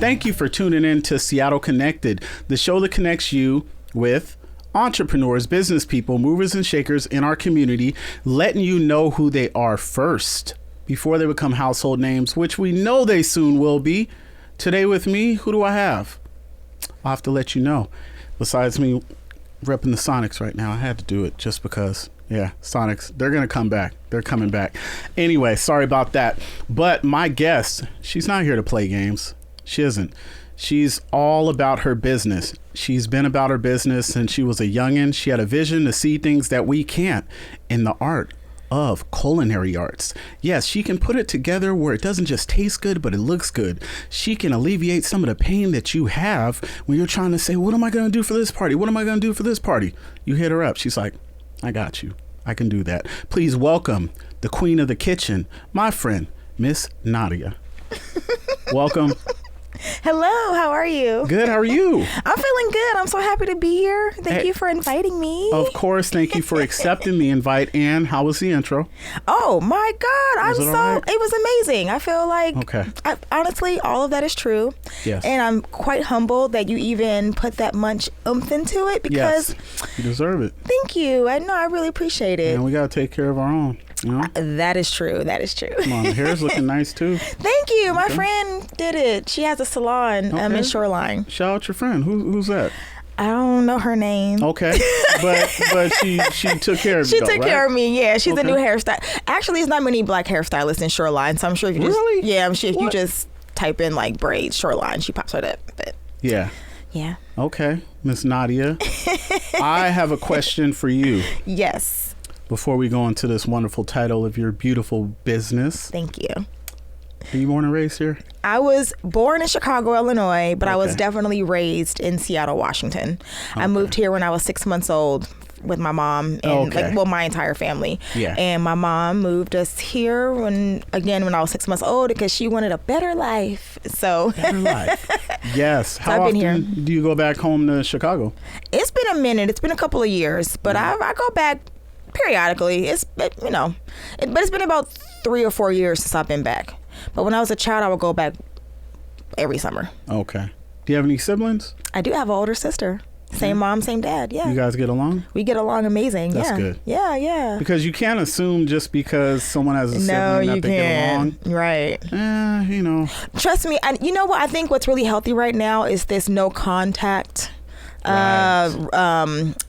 Thank you for tuning in to Seattle Connected, the show that connects you with entrepreneurs, business people, movers and shakers in our community, letting you know who they are first before they become household names, which we know they soon will be. Today with me, who do I have? I'll have to let you know. Besides me repping the Sonics right now, I had to do it just because. Yeah, Sonics, they're going to come back. They're coming back. Anyway, sorry about that. But my guest, she's not here to play games. She isn't. She's all about her business. She's been about her business since she was a youngin'. She had a vision to see things that we can't in the art of culinary arts. Yes, she can put it together where it doesn't just taste good, but it looks good. She can alleviate some of the pain that you have when you're trying to say, what am I going to do for this party? What am I going to do for this party? You hit her up. She's like, I got you. I can do that. Please welcome the queen of the kitchen, my friend, Miss Nadia. Welcome. Hello, how are you? Good, how are you? I'm feeling good. I'm so happy to be here. Thank you for inviting me. Of course, thank you for accepting the invite. And how was the intro? Oh my God, it was amazing. I feel like, okay. Honestly, all of that is true. Yes. And I'm quite humbled that you even put that much oomph into it because... Yes, you deserve it. Thank you. I know, I really appreciate it. And we got to take care of our own. You know? That is true. That is true. Come on, the hair's looking nice too. Thank you. My friend did it. She has a salon in Shoreline. Shout out your friend. Who's that? I don't know her name. Okay, but she took care of you. She took care of me. Yeah, she's a new hairstyle. Actually, there's not many black hairstylists in Shoreline, so I'm sure if you just I'm sure if you just type in like braids Shoreline, she pops right up. But yeah. Okay, Miss Nadia, I have a question for you. Yes. Before we go into this wonderful title of your beautiful business. Thank you. Are you born and raised here? I was born in Chicago, Illinois, but I was definitely raised in Seattle, Washington. Okay. I moved here when I was 6 months old with my mom and my entire family. Yeah. And my mom moved us here when I was 6 months old because she wanted a better life. So better life. Yes. How often do you go back home to Chicago? It's been a minute. It's been a couple of years, but I go back periodically. But it's been about 3 or 4 years since I've been back. But when I was a child, I would go back every summer. Okay. Do you have any siblings? I do have an older sister. Same mom, same dad. Yeah. You guys get along? We get along amazing. That's good. Yeah. Because you can't assume just because someone has a sibling that they get along. Right. You know. Trust me. And you know what? I think what's really healthy right now is this no contact era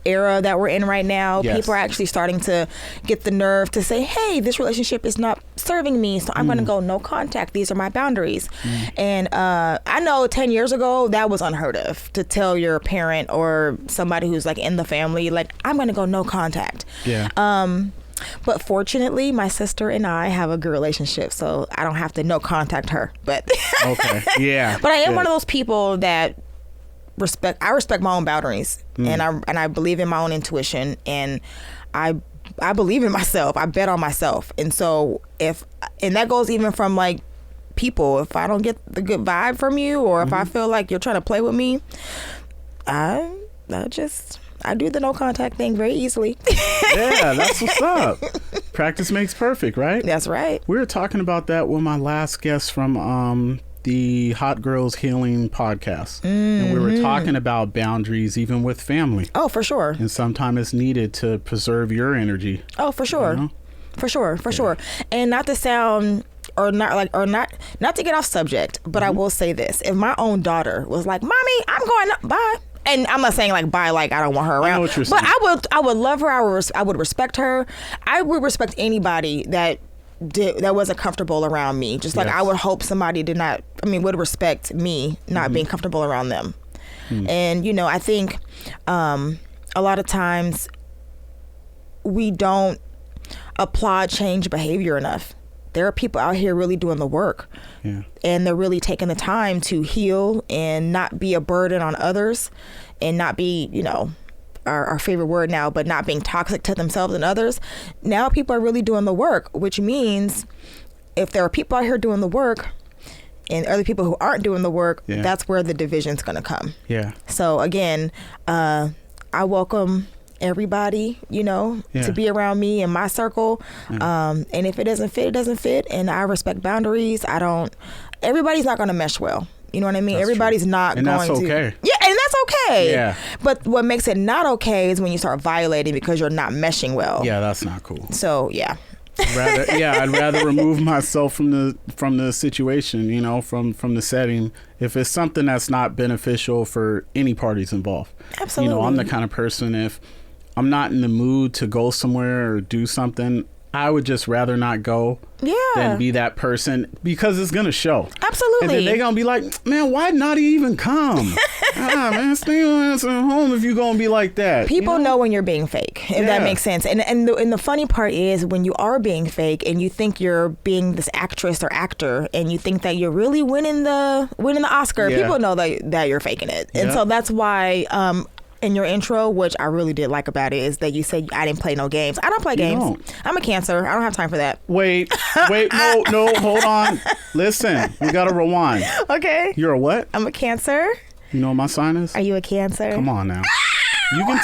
that we're in right now. Yes. People are actually starting to get the nerve to say, hey, this relationship is not serving me, so I'm going to go no contact. These are my boundaries. And I know 10 years ago that was unheard of, to tell your parent or somebody who's like in the family, like, I'm going to go no contact. Yeah. But fortunately, my sister and I have a good relationship, so I don't have to no contact her. But okay. Yeah. But I am one of those people that I respect my own boundaries, and I believe in my own intuition, and I believe in myself. I bet on myself. And so and that goes even from like people, if I don't get the good vibe from you, or if I feel like you're trying to play with me, I do the no contact thing very easily. Yeah, that's what's up. Practice makes perfect, right? That's right. We were talking about that with my last guest from the Hot Girls Healing podcast. And we were talking about boundaries even with family. Oh, for sure. And sometimes it's needed to preserve your energy. Oh, for sure. You know? For sure. And not to sound not to get off subject, but I will say this. If my own daughter was like, Mommy, I'm going up, bye. And I'm not saying like bye, like I don't want her around. I know what you're saying. But I would love her. I would respect her. I would respect anybody that wasn't comfortable around me. Just like I would hope somebody would respect me not being comfortable around them. And I think a lot of times we don't applaud change behavior enough. There are people out here really doing the work, and they're really taking the time to heal and not be a burden on others, and not be our favorite word now, but not being toxic to themselves and others. Now people are really doing the work, which means if there are people out here doing the work and other people who aren't doing the work, that's where the division's going to come. Yeah. So again, I welcome everybody, to be around me in my circle. And if it doesn't fit, it doesn't fit. And I respect boundaries. Everybody's not going to mesh well. You know what I mean? That's Everybody's true. not And going that's to. okay. Yeah, and that's okay. Yeah. But what makes it not okay is when you start violating because you're not meshing well. Yeah, that's not cool. So yeah. I'd rather remove myself from the situation, you know, from the setting, if it's something that's not beneficial for any parties involved. Absolutely. You know, I'm the kind of person, if I'm not in the mood to go somewhere or do something, I would just rather not go than be that person, because it's gonna show. Absolutely. And then they're gonna be like, man, why not even come? Man, stay at home if you're gonna be like that. People know when you're being fake, if that makes sense. And the funny part is when you are being fake and you think you're being this actress or actor and you think that you're really winning the Oscar, people know that you're faking it. And so that's why in your intro, which I really did like about it, is that you said I didn't play no games. I don't play games. I'm a Cancer. I don't have time for that. Wait, no, hold on. Listen, we gotta rewind. Okay. You're a what? I'm a Cancer. You know what my sign is? Are you a Cancer? Come on now. You can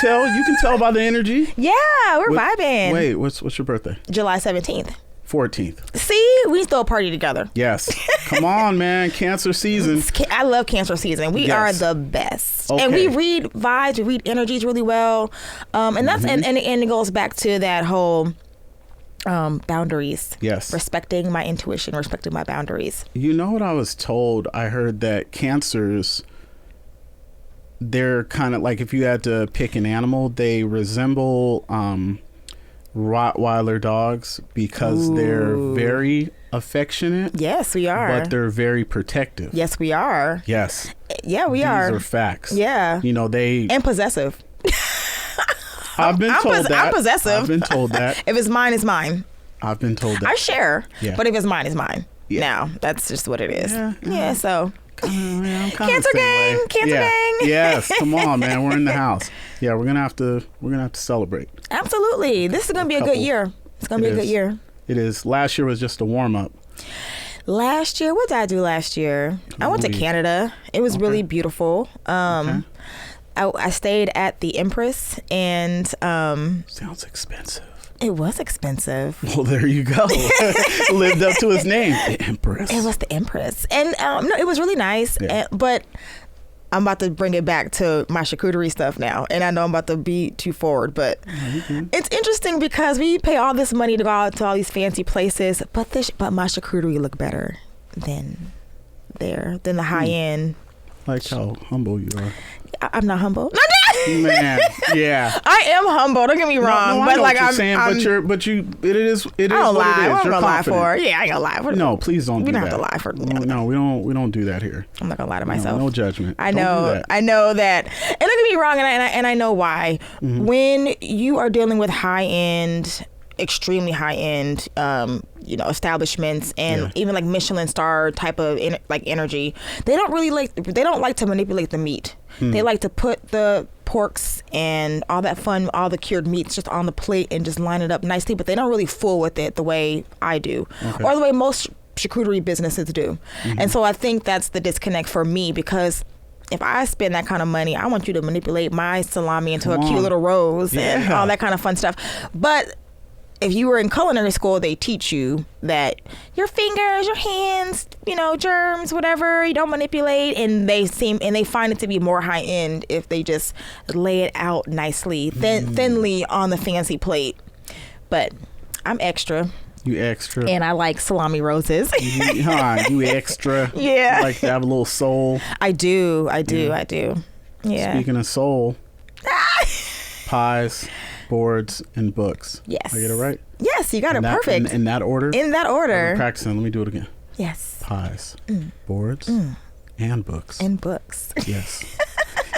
tell by the energy. Yeah, we're vibing. Wait, what's your birthday? July 17th. 14th. See, we throw a party together. Yes. Come on, man. Cancer season. I love Cancer season. We are the best. Okay. And we read vibes, we read energies really well. And that's and it goes back to that whole boundaries. Yes. Respecting my intuition, respecting my boundaries. You know what I was told? I heard that Cancers, they're kind of like, if you had to pick an animal, they resemble Rottweiler dogs because they're very affectionate. Yes, we are. But they're very protective. Yes, we are. Yes. Yeah, we are. These are facts. Yeah. You know, and possessive. I've been told that. I'm possessive. I've been told that. If it's mine, it's mine. I've been told that. I share. Yeah. But if it's mine, it's mine. Yeah. Now, that's just what it is. Yeah. So. Cancer gang. Yes, come on, man. We're in the house. Yeah, we're gonna have to celebrate. Absolutely. This is gonna be a good year. It's gonna be a good year. It is. Last year was just a warm up. Last year, what did I do last year? I went to Canada. It was really beautiful. I stayed at the Empress, and sounds expensive. It was expensive. Well, there you go. Lived up to his name, the Empress. It was the Empress, and no, it was really nice. Yeah. But I'm about to bring it back to my charcuterie stuff now, and I know I'm about to be too forward, but it's interesting because we pay all this money to go out to all these fancy places, but my charcuterie look better than the high end. Like how humble you are. I'm not humble. Man, yeah. I am humble. Don't get me wrong, no, but I know like what you're I'm saying, it is. I don't what lie. it is. I'm You're gonna lie confident. for. Yeah, I ain't gonna lie for. No, please don't. We do don't that. have to lie for. No, we don't do that here. I'm not gonna lie to myself. No judgment. I Don't do know. that. I know that. And don't get me wrong, and I know why. When you are dealing with high end, extremely high end, establishments, and even like Michelin star type of energy, they don't like to manipulate the meat. They like to put the porks and all the cured meats just on the plate and just line it up nicely, but they don't really fool with it the way I do, or the way most charcuterie businesses do. And so I think that's the disconnect for me, because if I spend that kind of money, I want you to manipulate my salami into a cute little rose and all that kind of fun stuff. But if you were in culinary school, they teach you that your fingers, your hands, germs, whatever, you don't manipulate, and they find it to be more high end if they just lay it out nicely, thinly on the fancy plate. But I'm extra. You extra. And I like salami roses. You extra. Yeah. You like to have a little soul. I do. Yeah. Speaking of soul, pies, boards, and books. Yes. I get it right? Yes, you got it perfect. In that order? In that order. I'm practicing. Let me do it again. Yes. Pies, boards, and books. And books. Yes.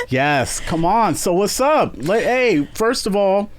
Yes. Come on. So what's up? Hey, first of all,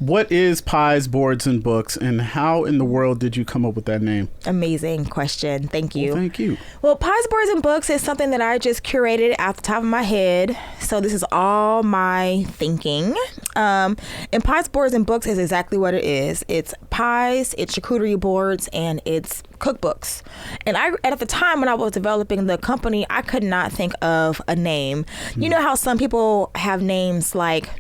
what is Pies, Boards, and Books, and how in the world did you come up with that name? Amazing question. Thank you. Well, thank you. Well, Pies, Boards, and Books is something that I just curated out the top of my head. So this is all my thinking. And Pies, Boards, and Books is exactly what it is. It's pies, it's charcuterie boards, and it's cookbooks. And at the time when I was developing the company, I could not think of a name. You know how some people have names like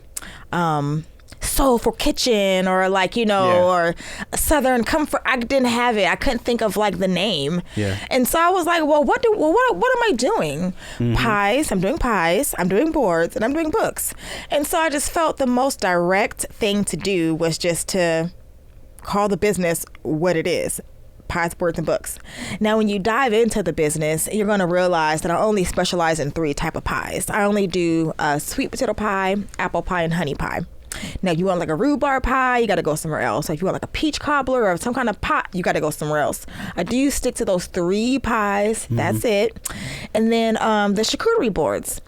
soulful kitchen or like, you know, or Southern comfort. I didn't have it. I couldn't think of like the name. Yeah. And so I was like, well, what am I doing? Pies. I'm doing pies. I'm doing boards, and I'm doing books. And so I just felt the most direct thing to do was just to call the business what it is. Pies, boards, and books. Now, when you dive into the business, you're going to realize that I only specialize in 3 type of pies. I only do sweet potato pie, apple pie, and honey pie. Now, you want like a rhubarb pie, you got to go somewhere else. If you want like a peach cobbler or some kind of pie, you got to go somewhere else. I do stick to those 3 pies. That's it. And then the charcuterie boards.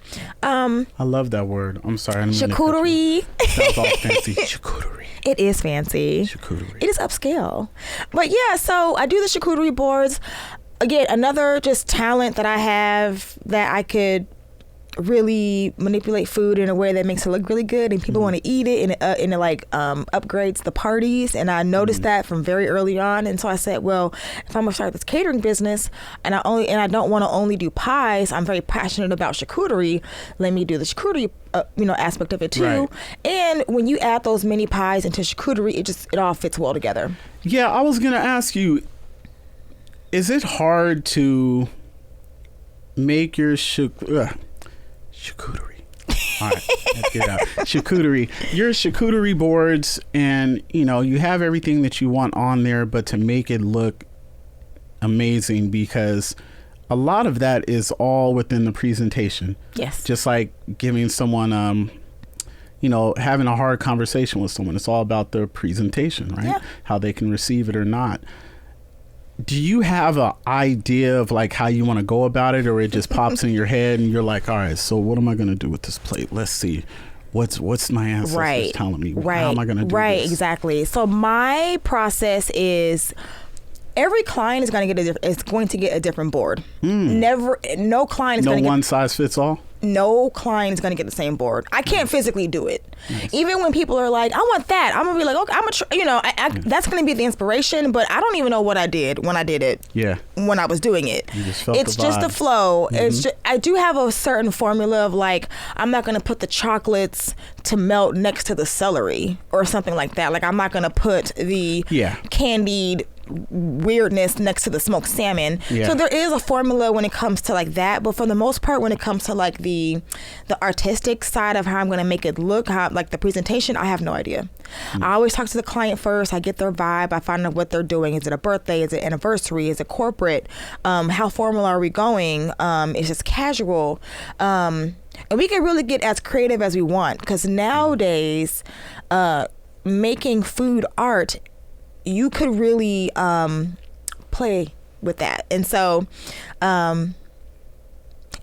I love that word. I'm sorry. Charcuterie. Sounds all fancy. Charcuterie. It is fancy. Charcuterie. It is upscale. But yeah, so I do the charcuterie boards. Again, another just talent that I have that I could really manipulate food in a way that makes it look really good and people want to eat it, and it like upgrades the parties. And I noticed that from very early on. And so I said, well, if I'm gonna start this catering business and I don't want to only do pies, I'm very passionate about charcuterie, let me do the charcuterie aspect of it too. Right. And when you add those mini pies into charcuterie, it all fits well together. Yeah, I was gonna ask you, is it hard to make your charcuterie? All right, let's get it out. Charcuterie. Your charcuterie boards, and you have everything that you want on there, but to make it look amazing, because a lot of that is all within the presentation. Yes. Just like giving someone, having a hard conversation with someone. It's all about the presentation, right? Yeah. How they can receive it or not. Do you have an idea of like how you want to go about it, or it just pops in your head and you're like, all right, so what am I going to do with this plate? Let's see. What's my ancestors telling me? Right. How am I going to do this? Right, exactly. So my process is every client is going to get a different board. No client is going to get one size fits all. No client is going to get the same board. I can't physically do it. Nice. Even when people are like, I want that, I'm going to be like, okay, that's going to be the inspiration, but I don't even know what I did when I did it. Yeah. When I was doing it. You just felt it's the just vibe. a flow. It's just, I do have a certain formula of like, I'm not going to put the chocolates to melt next to the celery or something like that. Like, I'm not going to put the candied weirdness next to the smoked salmon. So there is a formula when it comes to like that, but for the most part, when it comes to like the artistic side of how I'm going to make it look, how like the presentation, I have no idea. I always talk to the client first. I get their vibe. I find out what they're doing. Is it a birthday? Is it anniversary? Is it corporate? How formal are we going? Is it casual? And we can really get as creative as we want, because nowadays making food art, you could really play with that. And so, and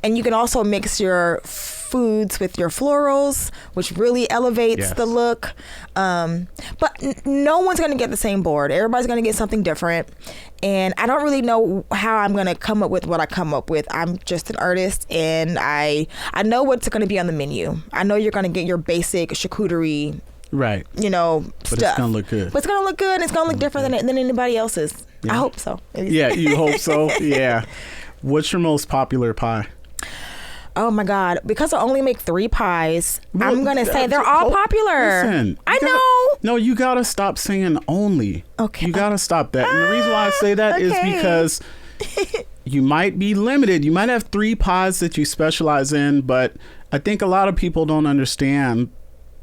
you can also mix your foods with your florals, which really elevates the look. But no one's going to get the same board. Everybody's going to get something different. And I don't really know how I'm going to come up with what I come up with. I'm just an artist, and I know what's going to be on the menu. I know you're going to get your basic charcuterie, right? But stuff. It's gonna look good. But it's gonna look good, and it's gonna look different than anybody else's. I hope so. Yeah, you hope so. Yeah. What's your most popular pie? Oh my God! Because I only make 3 pies, I'm gonna say they're all popular. Listen, I know. No, you gotta stop saying only. Okay. You gotta stop that. And the reason why I say that is because you might be limited. You might have 3 pies that you specialize in, but I think a lot of people don't understand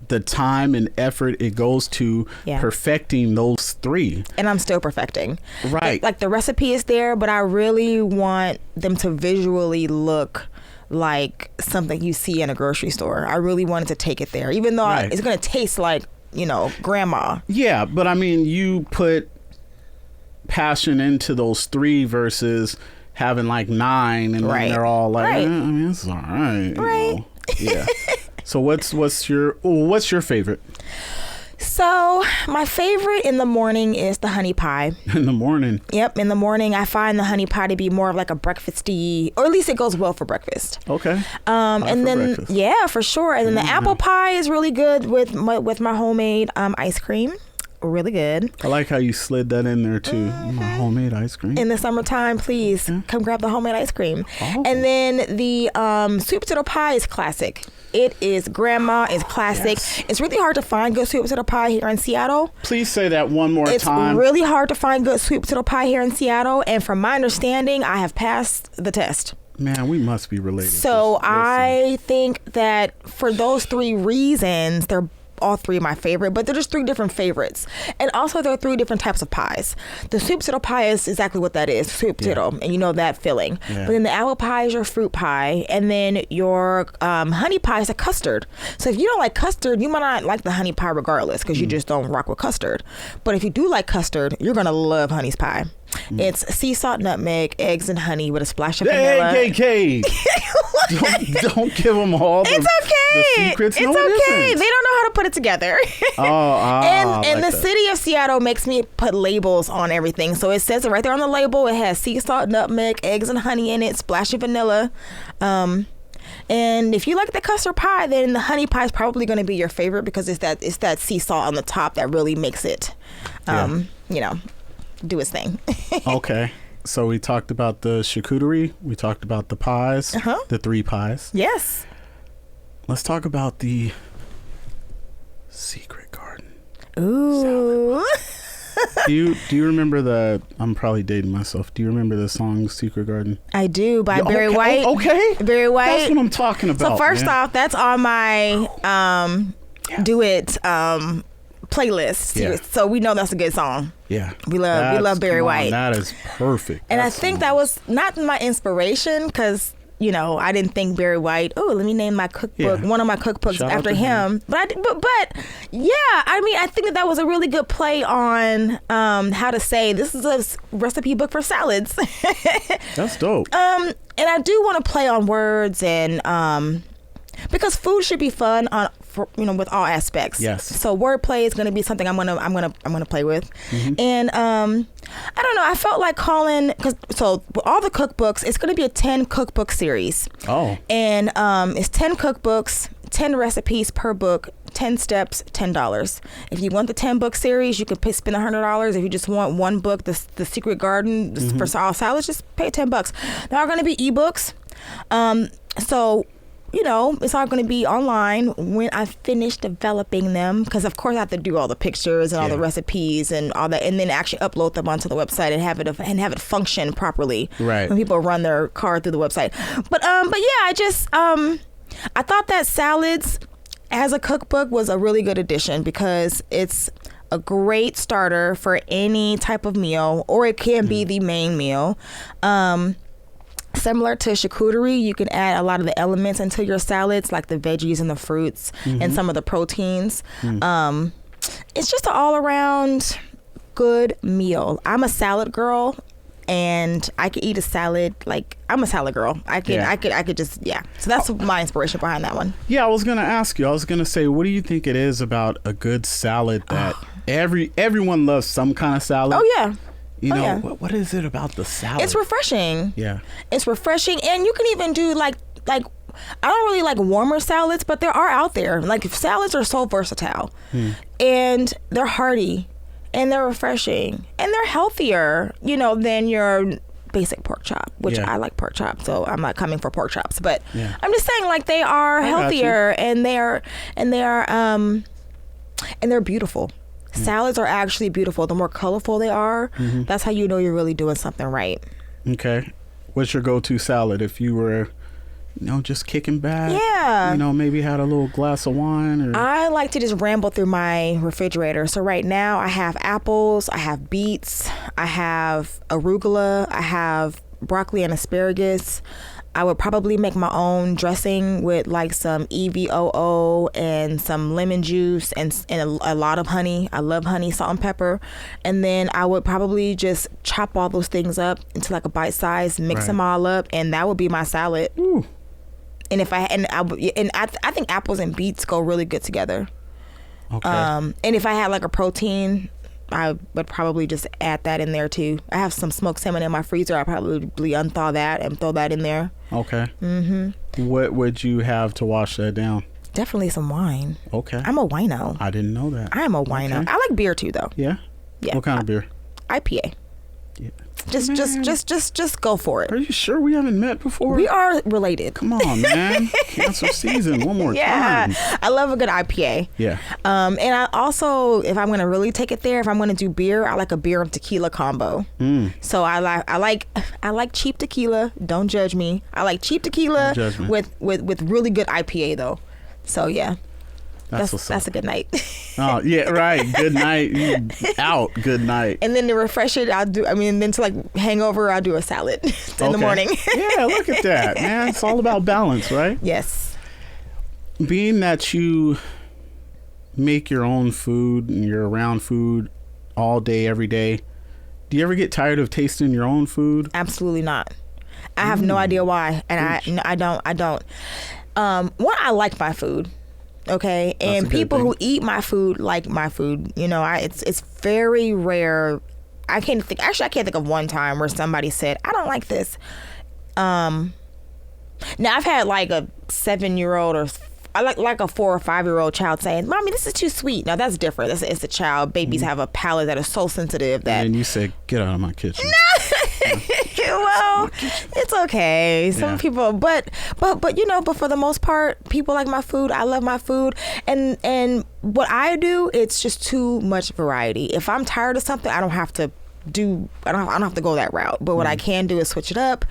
the time and effort it goes to perfecting those 3. And I'm still perfecting. Right. Like the recipe is there, but I really want them to visually look like something you see in a grocery store. I really wanted to take it there, even though it's going to taste like, grandma. Yeah, but I mean, you put passion into those 3 versus having like 9 and then they're all like, I mean, it's all right. Right. Yeah. So what's your favorite? So my favorite in the morning is the honey pie. In the morning? Yep. In the morning, I find the honey pie to be more of like a breakfasty, or at least it goes well for breakfast. Okay. And then breakfast. Yeah, for sure. And then the apple pie is really good with my homemade ice cream. really good. I like how you slid that in there too. My homemade ice cream. In the summertime, please come grab the homemade ice cream. Oh. And then the sweet potato pie is classic. It is grandma. It's classic. Yes. It's really hard to find good sweet potato pie here in Seattle. Please say that one more time. It's really hard to find good sweet potato pie here in Seattle. And from my understanding, I have passed the test. Man, we must be related. So I think that for those 3 reasons, they're all 3 of my favorite, but they're just 3 different favorites. And also there are 3 different types of pies. The sweet potato pie is exactly what that is, sweet potato, and you know that filling. Yeah. But then the apple pie is your fruit pie, and then your honey pie is a custard. So if you don't like custard, you might not like the honey pie regardless, because you just don't rock with custard. But if you do like custard, you're going to love honey's pie. It's sea salt, nutmeg, eggs, and honey with a splash of vanilla. Hey, don't give them all the, it's okay. the secrets. It's no, okay. It isn't. They don't know how to put it together. And like the city of Seattle makes me put labels on everything. So it says it right there on the label. It has sea salt, nutmeg, eggs, and honey in it, splash of vanilla. And if you like the custard pie, then the honey pie is probably going to be your favorite because it's that sea salt on the top that really makes it, do its thing. Okay. So we talked about the charcuterie. We talked about the pies, the 3 pies. Yes. Let's talk about the secret garden. Ooh. Do you remember I'm probably dating myself. Do you remember the song Secret Garden? I do, by Barry White. Okay. Barry White. That's what I'm talking about. So first off, that's on my do it playlist. Yeah. So we know that's a good song. Yeah. We love Barry White. That is perfect. And I think that was not my inspiration because, I didn't think Barry White, let me name my cookbook, one of my cookbooks Shout after him. But yeah, I mean, I think that was a really good play on how to say this is a recipe book for salads. That's dope. And I do want to play on words and because food should be fun with all aspects. Yes. So wordplay is going to be something I'm gonna play with, and I don't know. I felt like calling with all the cookbooks, it's going to be a 10 cookbook series. Oh. And it's 10 cookbooks, 10 recipes per book. 10 steps, $10. If you want the 10 book series, you could spend $100. If you just want one book, the Secret Garden for all salads, just pay $10. There are going to be ebooks. So it's all going to be online when I finish developing them, because of course I have to do all the pictures and all the recipes and all that, and then actually upload them onto the website and have it function properly. Right. When people run their card through the website. But yeah, I just I thought that salads as a cookbook was a really good addition because it's a great starter for any type of meal, or it can be the main meal. Similar to charcuterie, you can add a lot of the elements into your salads, like the veggies and the fruits and some of the proteins. It's just an all-around good meal. I'm a salad girl, and I could eat a salad. Like, I'm a salad girl. I could just. So that's my inspiration behind that one. Yeah, I was gonna ask you. I was gonna say, what do you think it is about a good salad that everyone loves some kind of salad? Oh yeah. What is it about the salad? It's refreshing. Yeah. It's refreshing. And you can even do like I don't really like warmer salads, but there are out there. Like, salads are so versatile. And they're hearty and they're refreshing and they're healthier, than your basic pork chop, which I like pork chop, so I'm not coming for pork chops, but I'm just saying, like, they are healthier and they're beautiful. Salads are actually beautiful. The more colorful they are, that's how you know you're really doing something right. Okay. What's your go-to salad if you were, just kicking back? Yeah. Maybe had a little glass of wine? Or... I like to just ramble through my refrigerator. So right now I have apples, I have beets, I have arugula, I have broccoli and asparagus. I would probably make my own dressing with like some EVOO and some lemon juice and a lot of honey. I love honey, salt and pepper. And then I would probably just chop all those things up into like a bite size, mix them all up, and that would be my salad. Ooh. And I think apples and beets go really good together. Okay. And if I had like a protein, I would probably just add that in there too. I have some smoked salmon in my freezer. I'll probably unthaw that and throw that in there. Okay. What would you have to wash that down? Definitely some wine. Okay. I'm a wino. I didn't know that. I am a wino. Okay. I like beer too, though. Yeah? Yeah. What kind of beer? IPA. Yeah. Just go for it. Are you sure we haven't met before? We are related. Come on, man. Cancer season one more time. I love a good IPA. Yeah. And I also, if I'm going to really take it there, if I'm going to do beer, I like a beer and tequila combo. So I like cheap tequila. Don't judge me. I like cheap tequila with really good IPA though. So yeah. That's a good night. Oh yeah, right. Good night. Out. Good night. And then to refresh it, then to like hangover, I'll do a salad in the morning. Yeah, look at that, man. It's all about balance, right? Yes. Being that you make your own food and you're around food all day, every day, do you ever get tired of tasting your own food? Absolutely not. I have no idea why, and I don't. One, I like my food. Okay, and people who eat my food like my food. You know, it's very rare. I can't think of one time where somebody said, I don't like this. Now I've had like a 7-year-old or I like a 4 or 5-year-old child saying, Mommy, this is too sweet. Now that's different. It's a child. Babies have a palate that is so sensitive that. And you said, get out of my kitchen. Well, it's okay. Some people, but for the most part, people like my food. I love my food, and what I do, it's just too much variety. If I'm tired of something, I don't have to go that route. But what I can do is switch it up,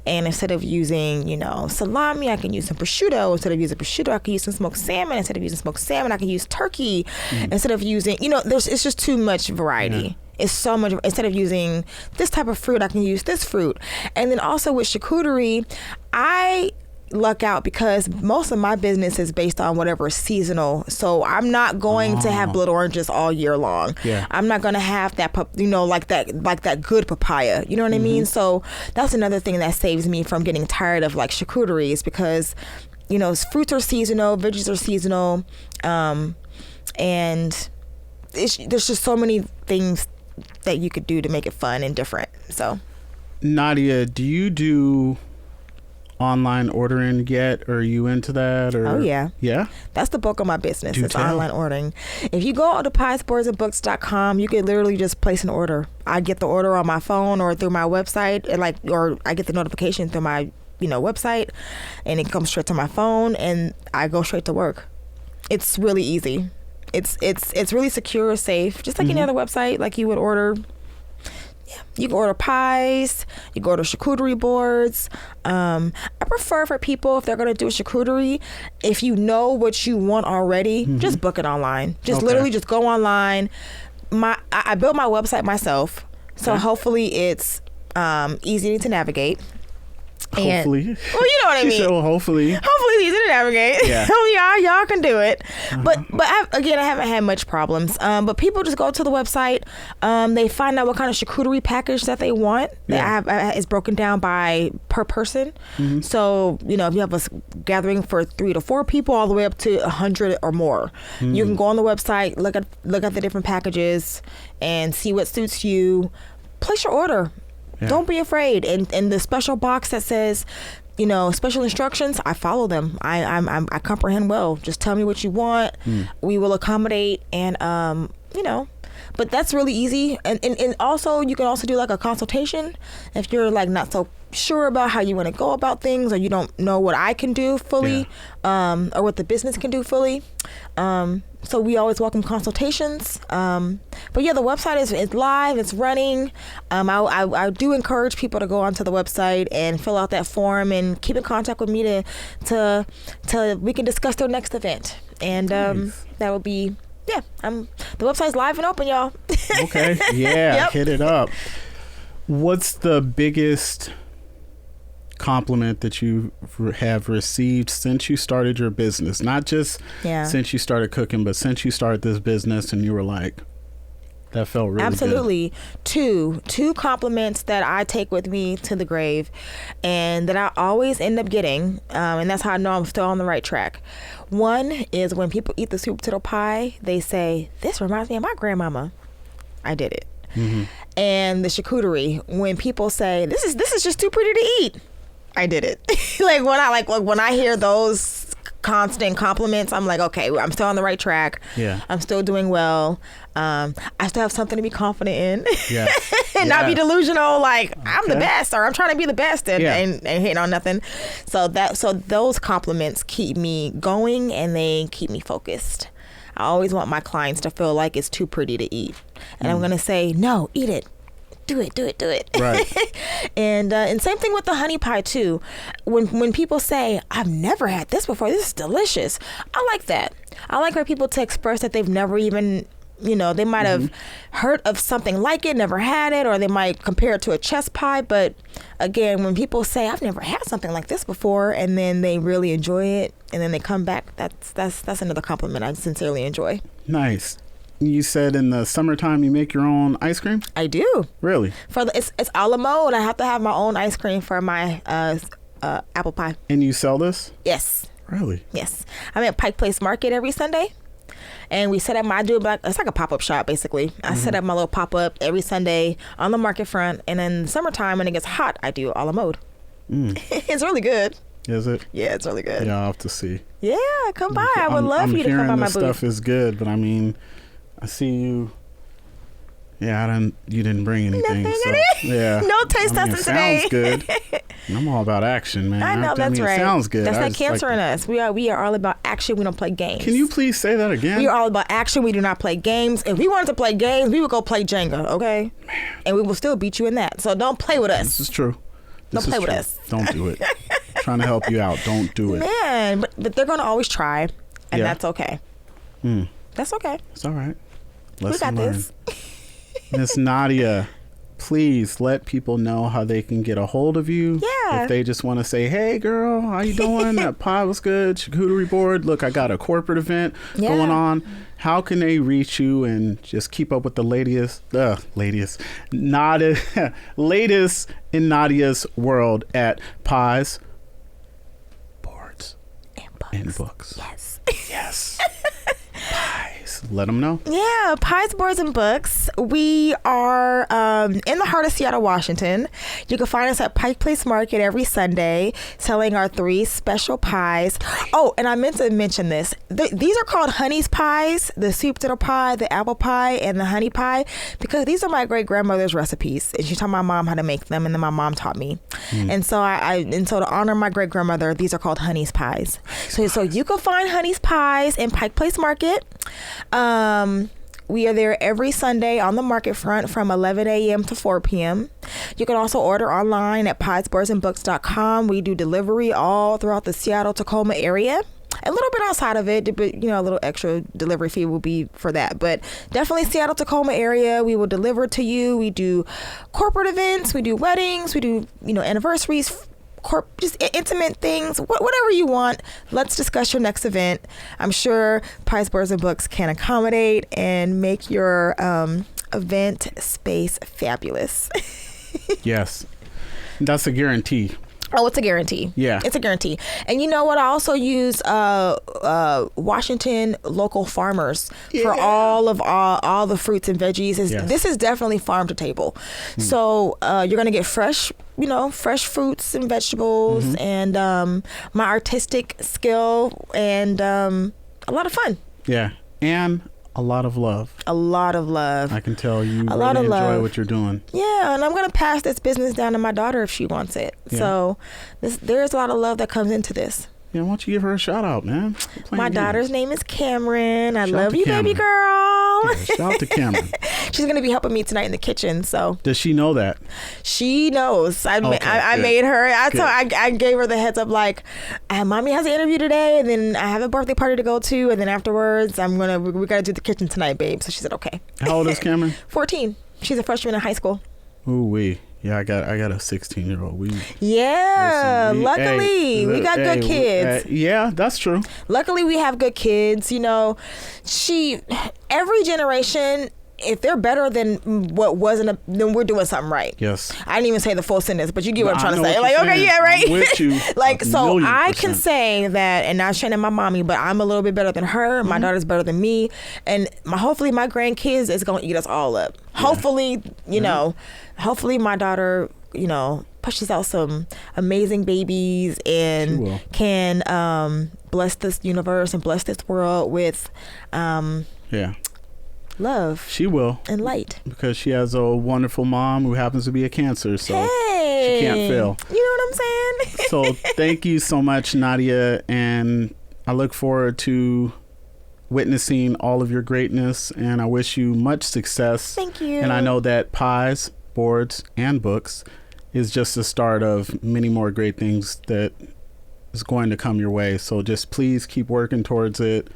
and instead of using salami, I can use some prosciutto. Instead of using prosciutto, I can use some smoked salmon. Instead of using smoked salmon, I can use turkey. Instead of using it's just too much variety. It's so much. Instead of using this type of fruit, I can use this fruit. And then also with charcuterie, I luck out because most of my business is based on whatever is seasonal. So I'm not going to have blood oranges all year long. Yeah. I'm not going to have that, like that good papaya. You know what I mean? So that's another thing that saves me from getting tired of like charcuteries because, fruits are seasonal, veggies are seasonal, and there's just so many things that you could do to make it fun and different. So, Nadia, do you do online ordering yet? Are you into that? Or? Oh yeah. Yeah? That's the bulk of my business. It's online ordering. If you go to piesboardsandbooks.com, you can literally just place an order. I get the order on my phone or through my website, or I get the notification through my website, and it comes straight to my phone, and I go straight to work. It's really easy. It's really secure, safe, just like any other website. Like you would order, you can order pies, you can order charcuterie boards. I prefer for people, if they're going to do a charcuterie, if you know what you want already, just book it online. Just literally just go online. I built my website myself, so hopefully it's easy to navigate. Hopefully. Well, you know what I mean. So hopefully it's easy to navigate. Yeah. y'all can do it. But I haven't had much problems. But people just go to the website. They find out what kind of charcuterie package that they want. It's broken down per person. So if you have a gathering for 3 to 4 people, all the way up to 100 or more, you can go on the website, look at the different packages, and see what suits you. Place your order. Yeah. Don't be afraid. And the special box that says, special instructions, I follow them. I comprehend well. Just tell me what you want. We will accommodate. And, but that's really easy. And also, you can also do like a consultation if you're like not so sure about how you want to go about things, or you don't know what I can do fully, or what the business can do fully. So we always welcome consultations. But yeah, the website is live, it's running. I do encourage people to go onto the website and fill out that form and keep in contact with me to we can discuss their next event. And nice. That will be, the website's live and open, y'all. Okay, yeah, Hit it up. What's the biggest compliment that you have received since you started your business? Not just since you started cooking, but since you started this business and you were like, that felt really Absolutely. Good. Two compliments that I take with me to the grave and that I always end up getting, and that's how I know I'm still on the right track. One is when people eat the sweet potato pie, they say, this reminds me of my grandmama. I did it. And the charcuterie, when people say, this is just too pretty to eat, I did it. When I hear those constant compliments, I'm like, okay, I'm still on the right track. Yeah. I'm still doing well. I still have something to be confident in. Yeah. And not be delusional, like I'm the Okay. best, or I'm trying to be the best, and hating on nothing. So those compliments keep me going, and they keep me focused. I always want my clients to feel like it's too pretty to eat, and I'm gonna say, no, eat it. Do it. Right. And same thing with the honey pie too. When people say, I've never had this before, this is delicious, I like that. I like for people to express that they've never even, they might have heard of something like it, never had it, or they might compare it to a chess pie. But again, when people say, I've never had something like this before, and then they really enjoy it, and then they come back, that's another compliment I sincerely enjoy. Nice. You said in the summertime you make your own ice cream? I do. Really? It's a la mode. I have to have my own ice cream for my apple pie. And you sell this? Yes. Really? Yes. I'm at Pike Place Market every Sunday. And we set up it's like a pop-up shop, basically. I set up my little pop-up every Sunday on the market front. And in the summertime, when it gets hot, I do a la mode. It's really good. Is it? Yeah, it's really good. Yeah, I'll have to see. Yeah, come by. I would love for you to come by my booth. I'm hearing this stuff is good, but I mean, I see you. Yeah, you didn't bring anything. Yeah. No taste testing today. Sounds good. I'm all about action, man. I know, that's right. It sounds good. That's that cancer in us. We are all about action. We don't play games. Can you please say that again? We are all about action. We do not play games. If we wanted to play games, we would go play Jenga, okay? Man. And we will still beat you in that. So don't play with us. This is true. Don't play with us. Don't do it. Trying to help you out. Don't do it. Man, but they're going to always try, and that's okay. That's okay. It's all right. We got this. Miss Nadia, please let people know how they can get a hold of you. Yeah. If they just want to say, hey, girl, how you doing? That pie was good. Charcuterie board. Look, I got a corporate event going on. How can they reach you and just keep up with the latest in Nadia's world at Pies, Boards, and Books? Yes. Pies. Let them know. Yeah, Pies, Boards, and Books. We are in the heart of Seattle, Washington. You can find us at Pike Place Market every Sunday, selling our 3 special pies. Oh, and I meant to mention this. These are called Honey's Pies, the sweet potato pie, the apple pie, and the honey pie, because these are my great-grandmother's recipes. And she taught my mom how to make them, and then my mom taught me. And so so to honor my great-grandmother, these are called Honey's Pies. So you can find Honey's Pies in Pike Place Market. We are there every Sunday on the market front from 11 a.m. to 4 p.m. You can also order online at piesboardsandbooks.com. We do delivery all throughout the Seattle-Tacoma area. A little bit outside of it, but a little extra delivery fee will be for that. But definitely Seattle-Tacoma area, we will deliver to you. We do corporate events, we do weddings, we do anniversaries, just intimate things, whatever you want. Let's discuss your next event. I'm sure Pies, Boards, and Books can accommodate and make your event space fabulous. Yes, that's a guarantee. Oh, it's a guarantee. Yeah. It's a guarantee. And you know what? I also use Washington local farmers for all the fruits and veggies. This is definitely farm to table. So you're going to get fresh fruits and vegetables and my artistic skill and a lot of fun. Yeah. And a lot of love. A lot of love. I can tell you really enjoy what you're doing. Yeah, and I'm going to pass this business down to my daughter if she wants it. Yeah. So there's a lot of love that comes into this. Yeah, why don't you give her a shout out, man? My daughter's name is Cameron. I love you, baby girl. Yeah, shout out to Cameron. She's going to be helping me tonight in the kitchen. So does she know that? She knows. I made her. I gave her the heads up, like, mommy has an interview today, and then I have a birthday party to go to, and then afterwards we got to do the kitchen tonight, babe. So she said, okay. How old is Cameron? 14. She's a freshman in high school. Ooh wee. Yeah, I got a 16-year-old. Luckily we got good kids. Yeah, that's true. Luckily we have good kids. Every generation, if they're better than what wasn't, then we're doing something right. Yes. I didn't even say the full sentence, but you get what I'm trying to say. Like, okay, yeah, right. I'm with you. Like, so I can say that, and not showing my mommy, but I'm a little bit better than her. My daughter's better than me, and hopefully my grandkids is gonna eat us all up. Yeah. Hopefully, hopefully my daughter, pushes out some amazing babies and can bless this universe and bless this world with love. She will. And light. Because she has a wonderful mom who happens to be a Cancer, so she can't fail. You know what I'm saying? So thank you so much, Nadia, and I look forward to witnessing all of your greatness, and I wish you much success. Thank you. And I know that Pies, Boards, and Books is just the start of many more great things that is going to come your way. So just please keep working towards it.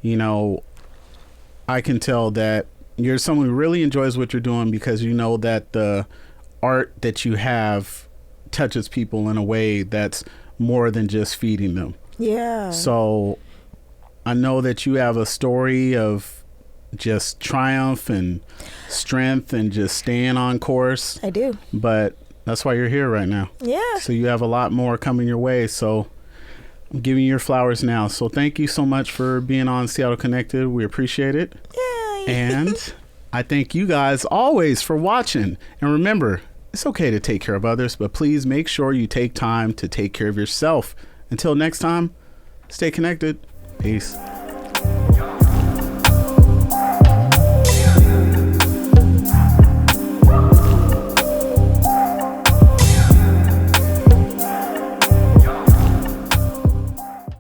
You know, I can tell that you're someone who really enjoys what you're doing because you know that the art that you have touches people in a way that's more than just feeding them. Yeah. So I know that you have a story of just triumph and strength and just staying on course. I do. But that's why you're here right now. Yeah. So you have a lot more coming your way. So I'm giving you your flowers now. So thank you so much for being on Seattle Connected. We appreciate it. Yay. And I thank you guys always for watching. And remember, it's okay to take care of others, but please make sure you take time to take care of yourself. Until next time, stay connected. Peace.